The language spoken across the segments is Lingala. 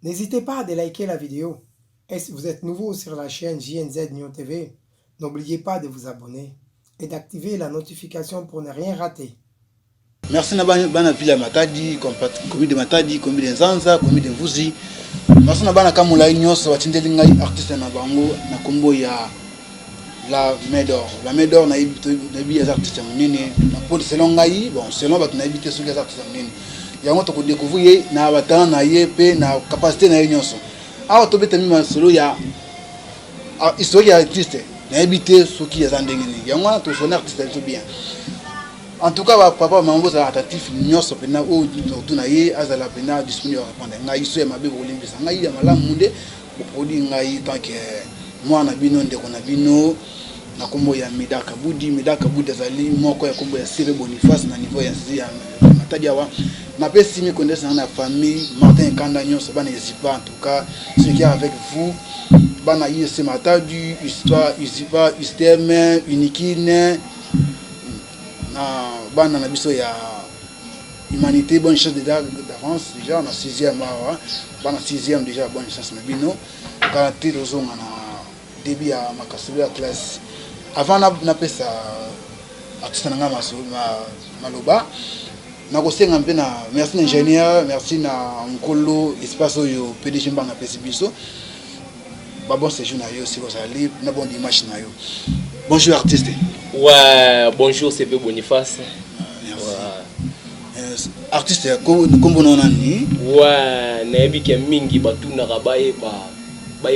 N'hésitez pas à liker la vidéo. Et si vous êtes nouveau sur la chaîne JNZ Nyon TV, n'oubliez pas de vous abonner et d'activer la notification pour ne rien rater. Merci na bana vile Matadi, commis de Matadi, commis de Nzanza, commis de Vuzi. Merci na bana kamula nyonso batindeli ngai artiste na bango na kombo ya la Médor. La Médor na ibi ya artiste munene na pour selon ngai, bon selon bat na ibité sur les artistes munene. Yango to ko découvrir na batana na ye pe na capacité na nyonso. Awa to beta mima solo ya histoire ya artiste. Na ibité soki ya zandengeni. Yango to son artiste tout bien. En tout cas, papa maman ça attentif nyonso pena o to na ye azala pena disponible répondre ngai so ya mabe olimbisa ngai ya malamu munde ko produit ngai tant que moi na bino ndeko na bino na kombo ya Medaka Budi azali moko ya kombo ya Sire Boniface na niveau ya Matadi awa na pesi mi connaissance na famille Martin Kanda nyonso bana Isipa en tout cas ce qui est avec vous bana IC Matadi histoire Isipa système Unikine bana na biso ya humanité bonne chance d'avance déjà na 6e bana 6e déjà bonne chance na bino garantie rozonga na début ya makasolo ya classe avant na pesa artiste na ngama maloba na kosenga mpe na merci na ingénieur merci na nkolo espace oyo PDG mbanga pesi biso ba bon séjour na yo si vous allez na bon dimanche na yo. Bonjour artiste. Ouais, bonjour CP Boniface. Merci. Ouais. Artiste kombo nani? Ouais, nayebi ke mingi batuna rabaye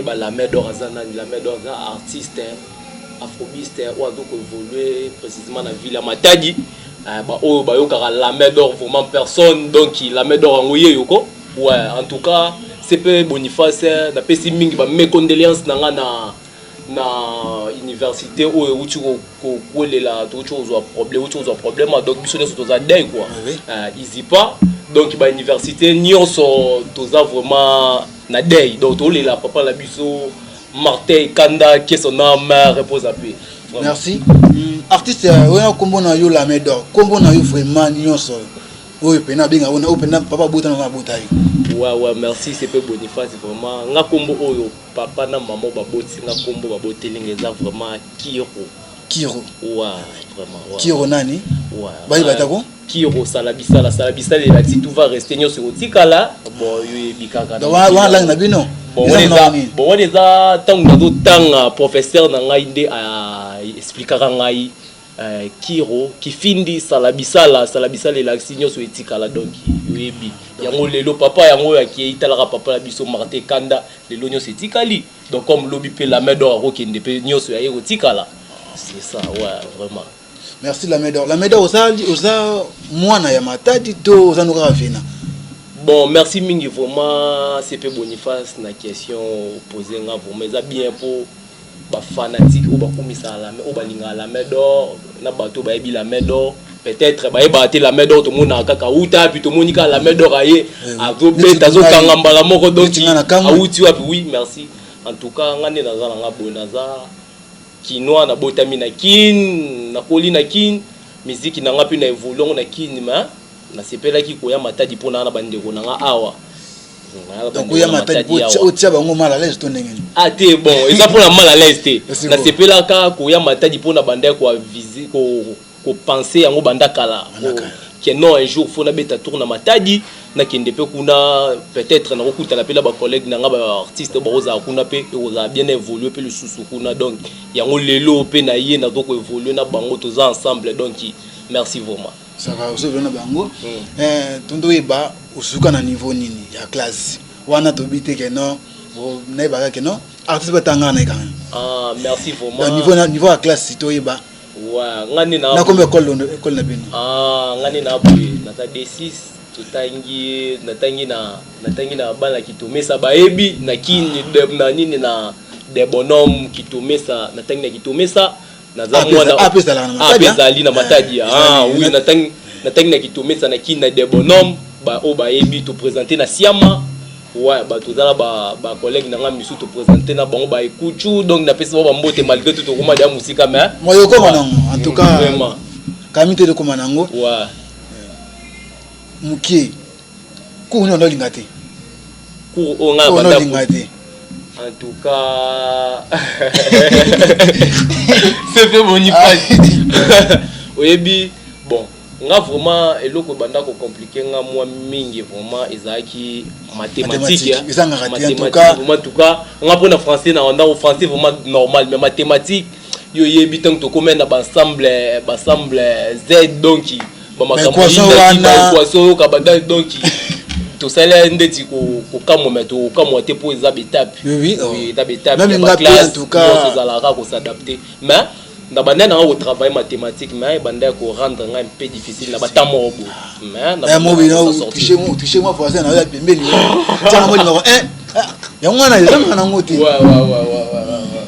ba la Médor azana la Médor artiste afrobiste ou a donc évolué précisément dans la ville à Matadi. Ba o ba yo kara la Médor vraiment personne donc la Médor ngoye yoko. Ouais, en tout cas CP Boniface na pesi mingi ba mes condoléances na université où tu ko la tout chose problème donc biso nyonso toza dei quoi easy pas donc ba université nyonso toza vraiment na dei donc to la papa la biso Martin Kanda qui son âme repose à paix. Merci. Artiste on kombo na yo la Médor kombo na yo vraiment nyonso oyo pena benga ona opena papa bota na bota yo. Ouais, merci CP Boniface vraiment nga kombo oyo papa na maman baboti nga kombo baboteli ngeza vraiment Kiro. Ouais, vraiment. Ouais. Kiro nani? Ouais. Bali batako? Kiro salabisala les si tout va rester nyoso otikala bon yo bikaka. Wa lang na bino. Bon on les a tanga professeur na ngai nde a expliquera ngai Kiro kifindi salabisala les nyonso etikala donc yebi yango lelo papa yango ya ki italaka papa la biso Martin Kanda lelo nyonso etikali donc comme lobi pe la Médor okende pe nyonso ya etikala c'est ça ouais vraiment. Merci la Médor oza mwana ya Matadi to oza noka vena. Bon merci mingi vraiment CP Boniface na question posée nga vraiment ça bien pour ba fanatique ou ba komisa la mais ou ba linga la Médor na bato ba ebi la Médor peut-être ba ebate la Médor to mona kaka uta puis to monika la Médor aye azobeta zo kanga mbala moko donc auti wapi oui merci en tout cas ngane nazala nga bonaza kinoa na botami na kin na koli na kin musique na ngapi na évolution na kin na sepela ki koya Matadi pona na bandeko na nga awa. Donc il y a Matadi au tia bango mal à l'aise to ndengeni. Ah té bon, et ça pour la mal à l'aise té. Na sepela ka ko ya Matadi pona bandeko ko visiter ko penser yango bandaka la. Que non un jour faut na beta tourna Matadi na kende pe kuna peut-être na okuta la pela ba collègue na nga ba artiste ba oza kuna pe oza bien évoluer pe le susu kuna donc yango lelo pe na ye na donc évoluer na bango toza ensemble donc merci vraiment. Ça va aussi venir bango tondo eba usuka na niveau nini ya classe wana to bité que non na eba que non artiste batanga na quand même. Merci vraiment niveau à classe to eba ouais ngani na combien école na bino ngani na boye na ta D6 tutangi na bana kitomesa baebi na kini na nini na des bonhommes kitomesa na tangi na kitomesa na za mwana apezali na Matadi oui na tangi na kitomesa na kini na des bonhommes ba o baebi to présenter na siama ouais ba tozala ba collègue na nga misu to présenter na bango ba ekuchu donc na pesa ba mbote malgré tout okoma dia musika mais moyo koma nango en tout cas vraiment kamite de koma nango ouais mukie ko ndo lingate cours on a en tout cas c'est fait Boniface oyebi bon nga vraiment eloko banda ko compliqué nga moi mingi vraiment ezaki mathématique en tout cas on apprend en français na onda au français vraiment normal mais mathématique yo yebi tant to comme na ensemble Z donc ba makambo ina poisson ka banda donc to sala ndeti ko kamo meto kamo te po za betape oui betape même en tout cas ça la ko s'adapter mais na banda na au travail mathématique mais banda ko rendre un peu difficile na batamo mais na mo bino toucher moi français na ya pembeli tiens moi numéro 1 ya mwana ya na ngoti ouais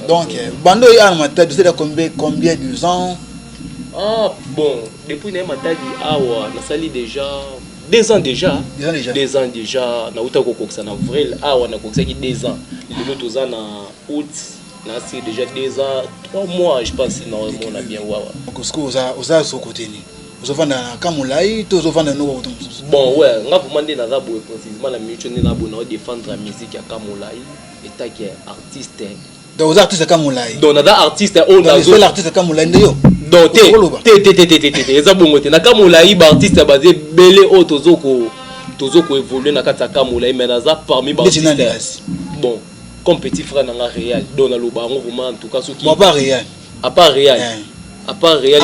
donc bando ya matadi c'est combien de ans ah bon depuis na matadi awa na sali déjà 2 ans déjà na uta ko koksa na avril awa na koksa ki 2 ans le deux ans na août là c'est déjà 2 ans 3 mois je pense normalement on a bien voir donc ce que oza so côté ni ozofanda kamulai to ozofanda no bon ouais nga vraiment ndé na za boye précisément la minute ni na bona défendre la musique ya kamulai état qui est artiste donc aux artistes kamulai donc na artiste on a zo l'artiste kamulai ndeyo donc te eza bongo te na kamulai ba artiste basé belé o tozoko évoluer na kata kamulai mais na za parmi ba artiste bon comme petit frère dans la réal donc na lo bango vraiment en tout cas ce qui à part réal à part réel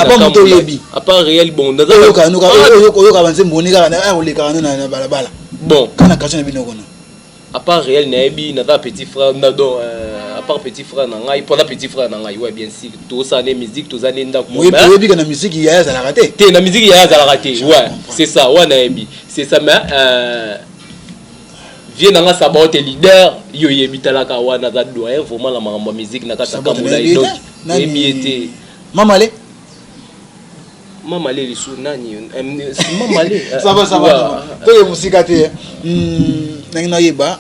bon na za yo ka banze mboni ka na o le ka na balabala bon kana kacho na bino kono à part réel na ebi na za petit frère na donc à part petit frère na ngai pour petit frère na ngai ouais bien sûr tout ça né musique tout ça né ndako oui ebi kana musique ya za la raté te na musique ya za la raté ouais c'est ça ouais na ebi c'est ça mais vient dans sa boîte leader yo yebitalaka wana za doyen vraiment la makambo musique na kata kamula donc ebi était mamale lisu nani mamale ça va to musika te na yeba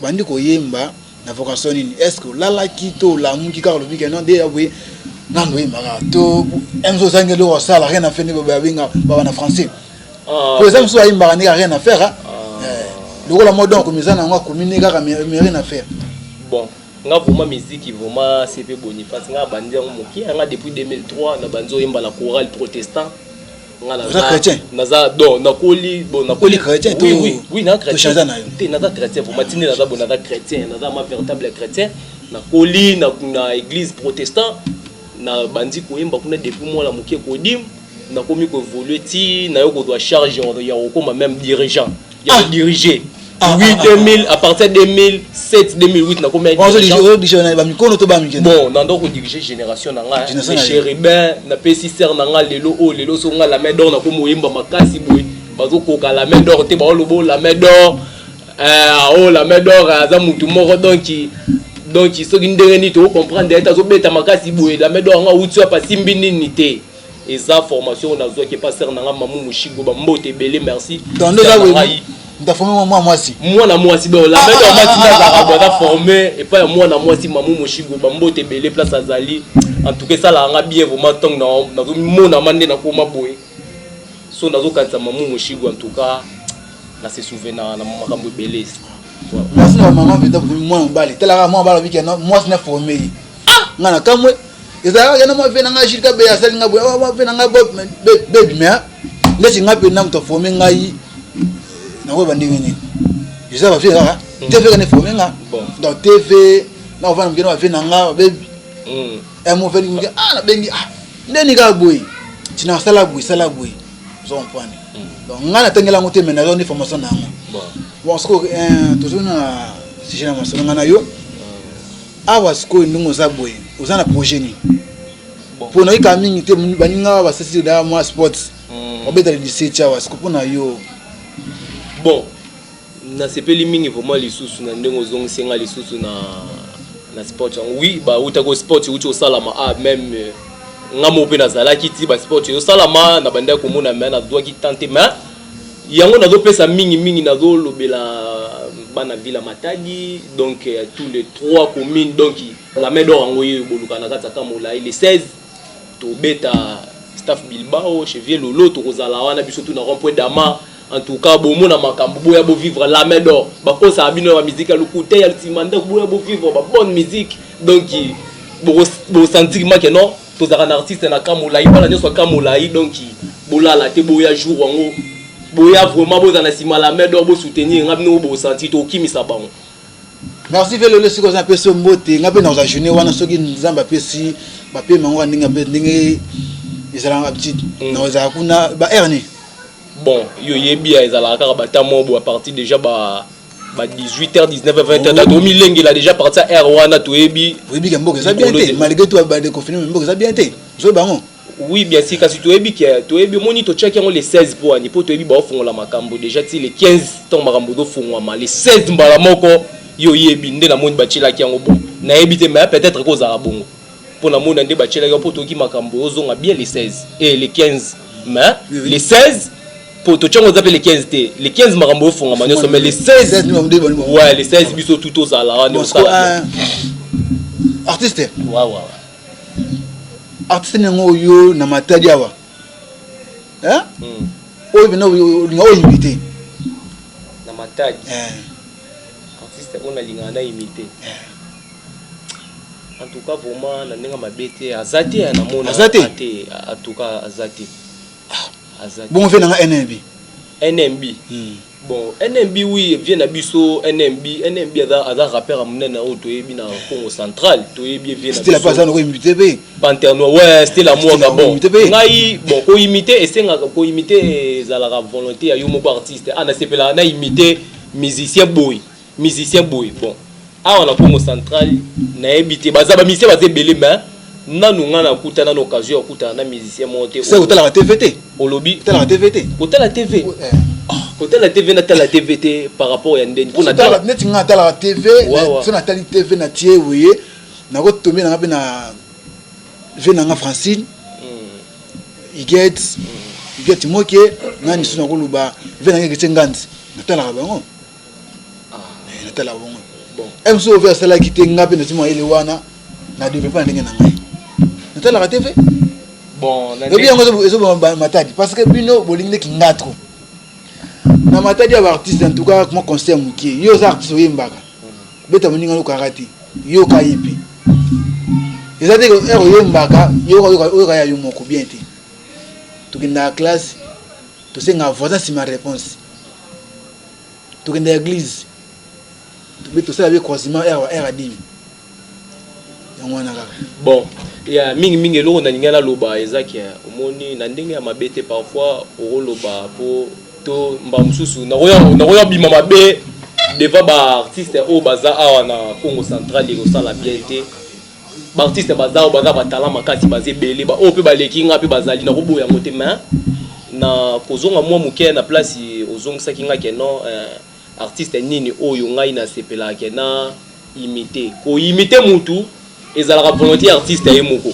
bandi ko yemba na vocation ni est-ce que la kito la muki ka lobi non de abwe nando yemba to enzo sangelo sala rien à faire ni ba binga ba na français pour exemple so yemba ni rien à faire le la mode comme ça na ngwa communiquer ka rien à faire bon nga vraiment musique vraiment CP Boniface nga bandi moki nga depuis 2003 na banzo yemba la chorale protestant nga la chrétien naza donc na koli bon na koli chrétien oui na chrétien te naza chrétien pour matiner naza bon naza chrétien naza ma véritable chrétien na koli na église protestant na bandi ko yemba kuna depuis moi la moki ko dim na komi ko évoluer ti na yo ko doit charger ya ko même dirigeant ya diriger oui 2000 à partir de 2007 2008 na combien bon dans donc diriger génération na nga les chérubins na pesister na nga lelo so nga la main d'or na ko moyemba makasi boy bazo koka la main d'or te ba lobo la main d'or la main d'or aza mutu moko donc so kindenge ni to comprendre eta zo beta makasi boy la main d'or nga utu pa simbi nini te et ça formation na zo ki passer na nga mamu mushigo ba mbote belé merci t'as formé moi si moi na moi si bon la mec on m'a dit na formé et pas moi na moi si mamu moshigo bambo te belé place azali en tout cas ça la nga bien vraiment tong na mona mande na ko maboy so nazo kanza mamu moshigo en tout cas na se souvenir na makambo belé merci na maman peut-être moi mbali tela moi balo biki na moi na formé ngana kamwe ezala yana mo vena nga shirika be asali nga boy wa vena nga baby mais lesi nga pe na mto formé ngai na ko bandi ngini isa ba fika TV kana formé nga donc TV na va ngena va vena nga baby mo veni nga na bengi ndeni ka boy tina sala boy so on point donc nga na tengela ngote mena zo ni formation na nga bon sko toujours na si j'ai na maso nga na yo awa sko ndungo za boy uzana projet ni pour na ika mingi te baninga ba sesi da moi sports obeta le 17 hours sko pour na yo bon na sepeli mingi vraiment les sous na ndenge ozongisenga les sous na sport oui ba utako sport ucho salama même ngamo pe na zalaki ti ba sport yo salama na banda ko mona mais na doit ki tenter mais yango na do pesa mingi na do lobela bana villa Matadi donc tous les 3 communes donc la main d'or ngoyi boluka na kata kamola les 16 to beta staff Bilbao chevier lolo to kozala wana biso tout na rond-point d'Ama en tout cas bon mon makambo boya bo vivre la main d'or ba ko sa bino la musique le côté ya timanda boya bo vivre ba bonne musique donc bo sentir ma que non to za un artiste na kamolai pas la nyoso kamolai donc bola la te boya jour wango boya vraiment bo za na sima la main d'or bo soutenir ngabino bo sentir to kimisa bango. Merci velo le siko za peso mbote ngabe na za journée wana soki nzamba pesi ba pe mango ndinga be ndinge ezalanga petit na za kuna ba erni. Bon, yo yebi a ezala kaka batamo bo à partir déjà ba 18h 19h 20h da domi lengi la déjà parti à R1 to yebi. Oui bien mboka ça bien té malgré tout ba de confinement mboka ça bien té. Zo bango. Oui bien si kasi to yebi moni to check yango les 16 pour ani po to yebi ba ofongo la makambo déjà ti les 15 ton makambo do fongo ma les 16 mbala moko yo yebi nde na moni ba chila ki yango bon. Na yebi te mais peut-être ko za bongo. Pour na moni nde ba chila yo po to ki makambo ozonga bien les 16 et les 15 mais les 16 pour tout le monde appelle les 15 t les 15 marambo font mais les 16 ouais les 16 biso tout aux ala artiste ouais artiste ngo yo na matadi awa hein o bino ngo imiter na matadi artiste on a lingana imiter en tout cas vraiment na ndinga mabete azati na mona azati en tout cas azati. Bon, on fait dans NMB. NMB. Bon, NMB, oui, vient à Bisso, NMB a un rappeur à Mounena au Toébi dans le Congo central. C'était la personne qui imité. Panterno, ouais, c'était la moi Gabon. Bon, pour imiter, et c'est pour imiter la volonté à Yomo artiste. On a c'est là, on a imité musicien boy. Bon, ah, on a Congo central, on a imité, bazaba musicien bazé belé main. Nanu ngana kuta na occasion kuta na musicien monté c'est hôtel la TVT au lobby hôtel la TVT hôtel la TV hôtel la TV na la TVT par rapport à ndeni pour na la net ngata la TV so na tali TV na tie oui na ko tomber na na jeune nga Francine get moke ngani suna ko luba vena ngeke tsenganzi na tala ka bango na tala bango bon emso vers cela qui te ngape na timo ile wana na développer ndenge na ngai na la TV bon na bien ngo matadi parce que bino bolingi ki ngatro na matadi ya artiste en tout cas comment concert muki yo za artiste yembaka beta moninga lo karati yo kaipi ezate ko ero yembaka yo ka ya yo moko bien te tukenda classe to senga voisin si ma réponse tukenda église to beto ça avec croisement era dimi bon il y a mingi lo na ngala loba ezaki omoni na ndenge ya mabete parfois o loba po to mbamsusu na roya bima mabe devant ba artiste o baza awa na Congo central et au la bienté ba artiste baza o baza ba talent makati bazé belé ba o pe ba lekinga pe bazali na koboya ngote mais na kozonga mwa muke na place ozongisa kinga ke non artiste nini oyo ngai na sepela ke na imiter ko imiter mutu ezalaka volonté artiste ya moko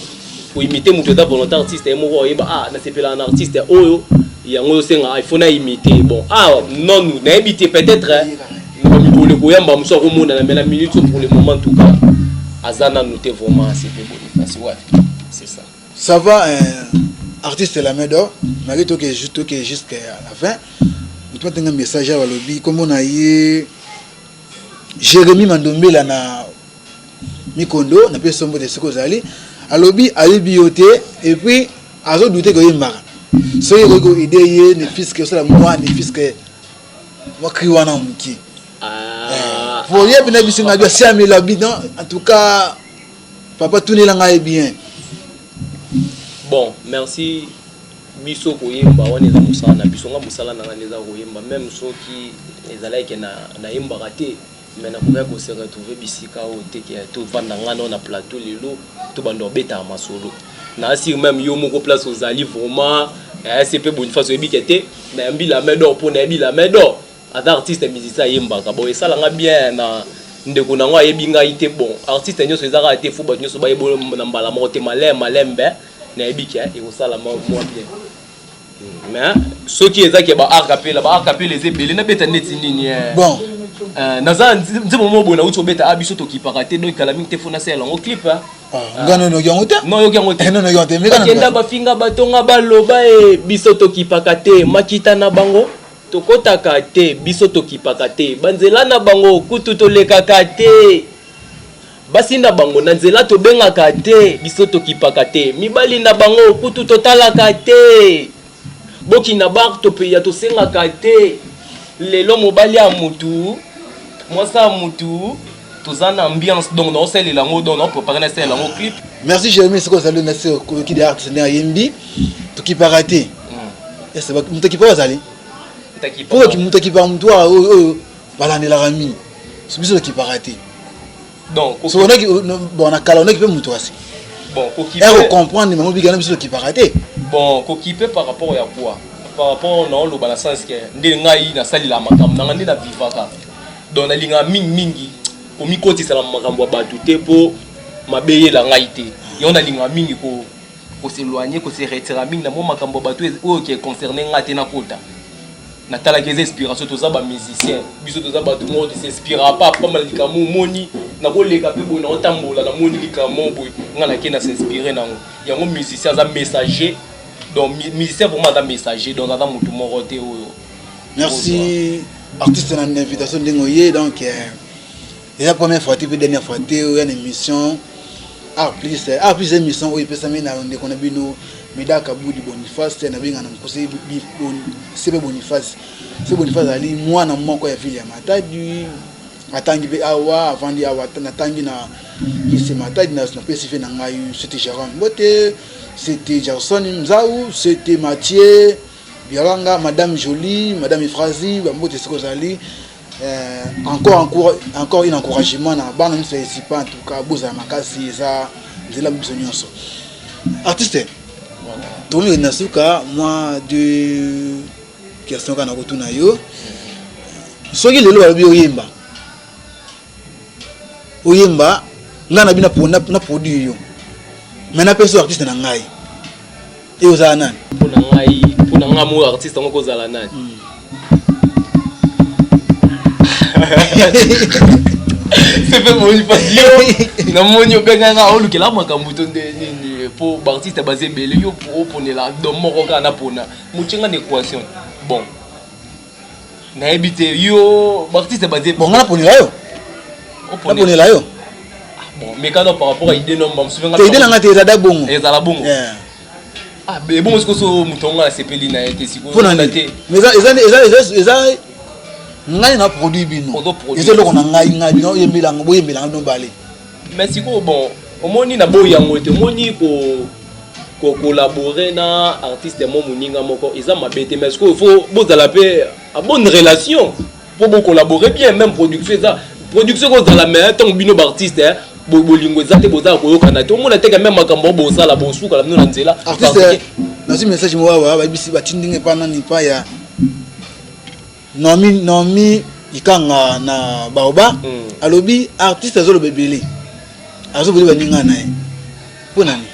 pour imiter mutu ta volonté artiste ya moko oyeba na sepela un artiste oyo yango senga il faut na imiter bon non nous na imiter peut-être nous le koyamba muso ko mona na mela minute pour le moment en tout cas azana noté vraiment c'est Boniface ouais c'est ça ça va artiste la main d'or malgré tout que jusqu'à la fin toi tu as un message à lobby comme on a eu Jérémy Mandombe là na Mikondo na pe sombo de soko zali alobi ayebioté et puis azo douter que yembaka so yego idée ye ne fiske ça moi ne fiske moi kriwana muki pour y bien bisinga bien siami la bidon en tout cas papa tout nela ngai bien bon merci biso ko yemba wana za musala na biso nga musala na neza ko yemba même soki ezala ke na yemba raté mais na koya ko se retrouver bisika o teke to vanda ngana na plateau lelo to bando beta masolo na si même yo moko place aux ali vraiment c'est bonne façon ebikete mais mbi la main d'or pour na mbi la main d'or ada artiste musicien yemba ka bo esala nga bien na ndeko na ngo yebinga ite bon artiste nyoso ezaka ate fu ba nyoso ba yebo na mbala mo te malembe na ebiki e ko sala mo bien mais ceux qui ezaki ba arcapé les ebele na beta neti nini bon naza nzimo mo bona uto beta abiso to ki parate donc kala mingi te fona sela ngo clip ngano no yango te non yo yango te non yo te mais kenda ba finga batonga baloba biso to ki pakate makita na bango tokotaka te biso tokipaka te banzela na bango kutu tolekaka te basi na bango na nzela tobengaka te biso tokipaka te mibali na bango kutu totalaka te boki na bar topeya tosengaka te lelo mobali ya mutu mwasa ya mutu toza na ambiance donc na osalela yango donc na opréparé na esalela yango clip. Merci Jérémy siko ozali na se koyoki de artiste nde ayembi tokipaka te moto akipa bazali moto akipaka motu oyo balandelaka mingi biso tokipaka te donc bon na kala onaki mpe moto asi bon comprendre mango bigana biso tokipaka te bon kokipe par rapport ya quoi par rapport na oloba na sens ke nde ngai nasalila makambo nanga nde na vivaka donc nalinga mingi komikotisala makambo ya bato te mpo mabeyela ngai te yango nalinga mingi koseloigne koseretira mingi na mo makambo ya bato oyo ke concerne ngai te nakota natalaki eza inspiration toza bamusicien biso toza bato moko tosinspira pa pamba likambo omoni nakoleka mpe boye naotambola namoni likambo boye ngai nake na s'inspire nango yango musicien aza messager donc musicien vraiment aza messager donc aza motu moko te oyo. Merci artiste na invitation ndenge oye donc la première fois et dernière fois il y a une émission plus émission où il peut s'amener na ndeko na bino Medaka Budi Boniface na binga na mkosi sebe Boniface ali mwana moko ya ville ya Matadi atangi be awa avant di awa natangi na kisi Matadi na spécifié na ngai c'était Jérôme Bote, c'était Jason Mzaou, c'était Mathieu Bialanga, Madame Jolie, Madame Ifrazi Bambote Sikozali. Encore un encouragement na bana mi ici pas en tout cas boza makasi za nzela biso nyonso artiste tomi na suka moi de question kana kotuna yo soki lelo balobi oyemba ngana bina na produit yo mena peso artiste na ngai e ozala nani pona nga mo artiste ngoko zala nani c'est fait mon passion na monyo benga nga olukela makambo to nini po artiste basé belé yo pour la do moko kana pona muchenga équation bon na ebité yo artiste basé bon ngana ponela yo bon mais quand par rapport à idée non me souviens idée nga te ezala bongo ah mais bon est-ce que so mutonga la sepeli na été siko pona te mais eza ngai na produit bino eza loko na ngai bino yembela no bale mais siko bon omoni na boyango te omoni ko collaborer na artiste mo muninga moko eza mabete mais il faut bozala pe a bonne relation pour collaborer bien même production ko za la meilleure tant bino artiste bolingo ezate bozala koyokana te omona te même makambo bozala bosuka la bino na nzela artiste na si message mo wa ba bisi batindinge pa nani pa ya nomi ikanga na baoba alobi artiste azolo bebele azobuli baninga na ye pona ni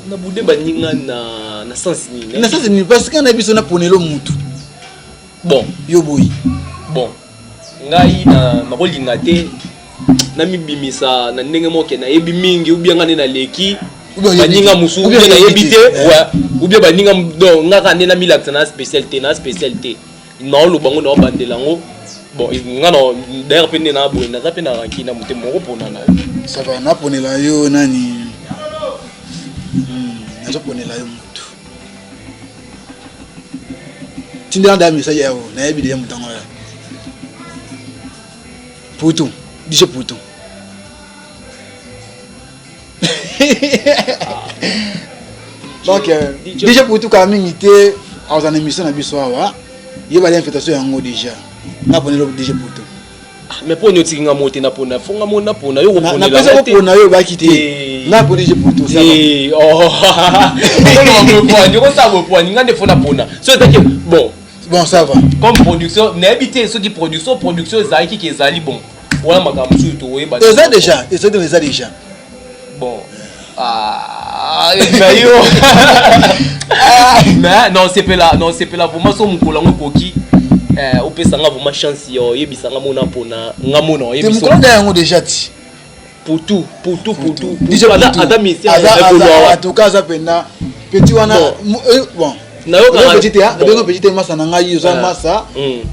na bude baninga na sens ni parce que na biso na ponelo mutu bon yo boyi bon ngai na makolinga te na mibimisa na ndenge moke na yebi mingi ubianga na leki baninga musu bien na yebite ou bien baninga donc ngaka nena milaksa na spécialité na lo bango na bandela ngo bon ngana d'ailleurs pende na boye na zape na ranki na muté moko pona na ça va na ponela yo nani na ponela yo mutu tinda nda message yao na yebi de mutango ya Poutou DJ Poutou donc déjà pour tout quand même était en émission na biso awa yeba l'invitation yango déjà na ponelo déjà pour tout mais pour nous tinga moté na pona fonga mona pona yo na pesa ko pona yo ba kité na pour déjà pour tout ça oh on va dire ça va pour ninga de fona pona so que bon ça va comme production na habité ceux qui production zaki qui ezali bon wala makambo surtout yeba ça déjà bon mais non c'est pas là vraiment so mukolo ngo koki opesanga vraiment chance yo yebisanga mona pona ngamona yebisanga mukolo yango déjà ti pour tout déjà ada misi en tout cas ça pena petit wana bon petit hein bien petit massa na ngai za massa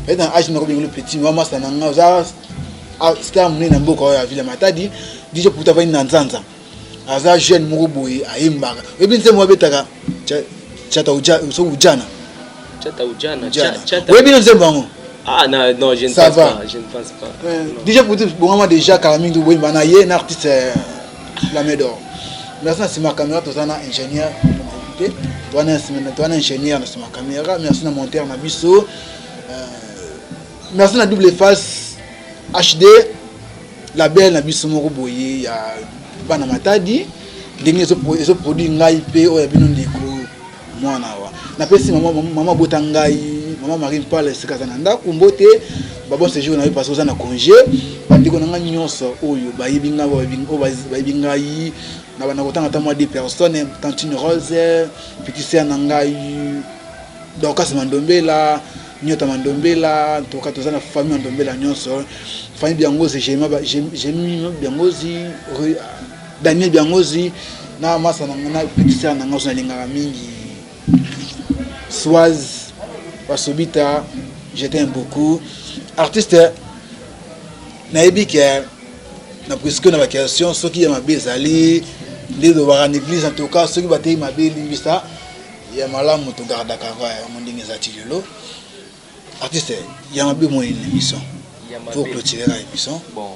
et dans âge na ko bien le petit massa na ngai za star mné na mboka ya ville Matadi DJ Puta va na nzanza aza jeune moko boye ayembaka ebi nse mo betaka chata ujana oui bien nse bango ah non je ne pense pas je ne pense pas DJ Puta bon déjà Kalaming do boye bana ye un artiste la médor merci na sima caméra to sana ingénieur toi un ingénieur na sima caméra merci na monteur na biso merci na double face HD label na biso moko boye ya bana Matadi ndenge zo produit ngai pe o ya bino ndiko mwana wa na pesi mama bota ngai mama Marine Paul sika na ndako mbote babo ce jour na passé za na congé bandiko na ngai nyonso oyo bayibi ngai na bana kotanga ta moi 10 personnes Tantine Rose petit sœur na ngai Dorcas Mandombela Nyota Mandombela toka tozana famille Mandombela nyonso famille Biangozi j'aime Biangozi Daniel Biangozi na masa na petit sœur na ngaso na lingaka mingi Soise Wasobita je t'aime beaucoup artiste nayebi ke na presque na vacation soki ya mabezali les de voir en église en tout cas ceux qui battent ma belle limbisa ya malamu to garda ka mon ndingi za tilelo artiste ya mabe mo émission pour clôturer l'émission bon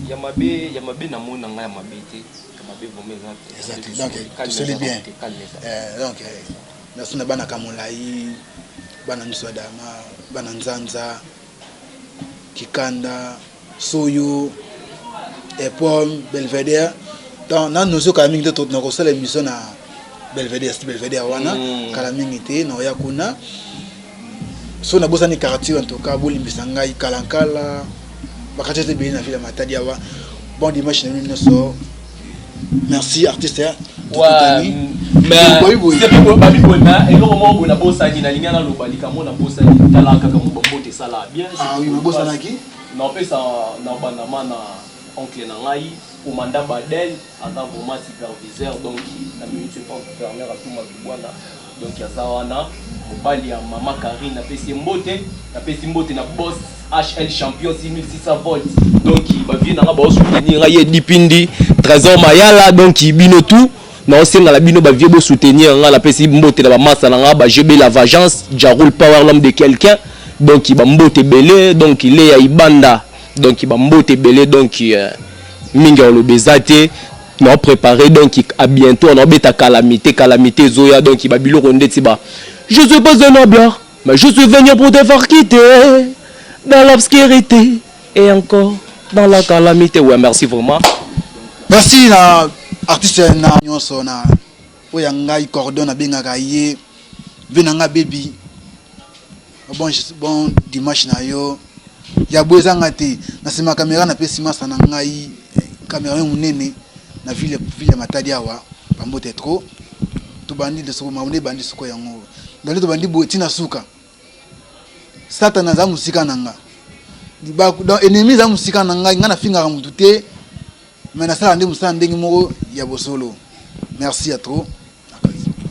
ya mabe na mona nga ya mabe te ya mabe bomeza exact donc tu sais bien donc merci na bana kamolai bana Nswadama bana Nzanza Kikanda Soyo Epom Belvedere dans na nozo Kalaming to na ko sala émission na Belvedere wana Kalaming te na ya kuna so na bosa ni quartier en tout cas bolimbisa ngai kalankala bakatete be na ville Matadi awa bon dimanche na nous so merci artiste ouais mais c'est pas babi bona et le moment où na bosa ni na linga na lobalika mo na bosa ni tala kaka mo bombote sala bien ah oui bosa na ki na pesa na banama na oncle na ngai au mandat Badel en tant que superviseur donc la minute pas gouverneur à tout ma bwana donc ya zawana mobali ya mama Karine na pesi mbote na boss HL champion 6600 volts donc ba vie na ba soutenir ngai dipindi trésor mayala donc bino tout na osenga la bino ba vie bo soutenir ngai la pesi mbote na ba massa na ba GB la vengeance Jarul power l'homme de quelqu'un donc ba mbote belé donc il est ya ibanda donc ba mbote belé donc mingi on le bezate na préparer donc à bientôt on obeta calamité zoya donc ba bilo ronde tiba je suis pas un noblard mais je suis venu pour te faire quitter dans l'obscurité et encore dans la calamité ouais merci vraiment merci na artiste na nyonso na oya ngai cordon na bengaka ye venanga baby bon dimanche na yo ya bozanga te na sima caméra na pesi masa na ngai caméra munene na ville Matadi awa pambote trop to bandi de soko maune bandi soko yango ndali to bandi boti na suka satana za musika nanga diba donc ennemi za musika nanga ngana finga mutu te mais na sala ndi musala ndengi moko ya bosolo merci à trop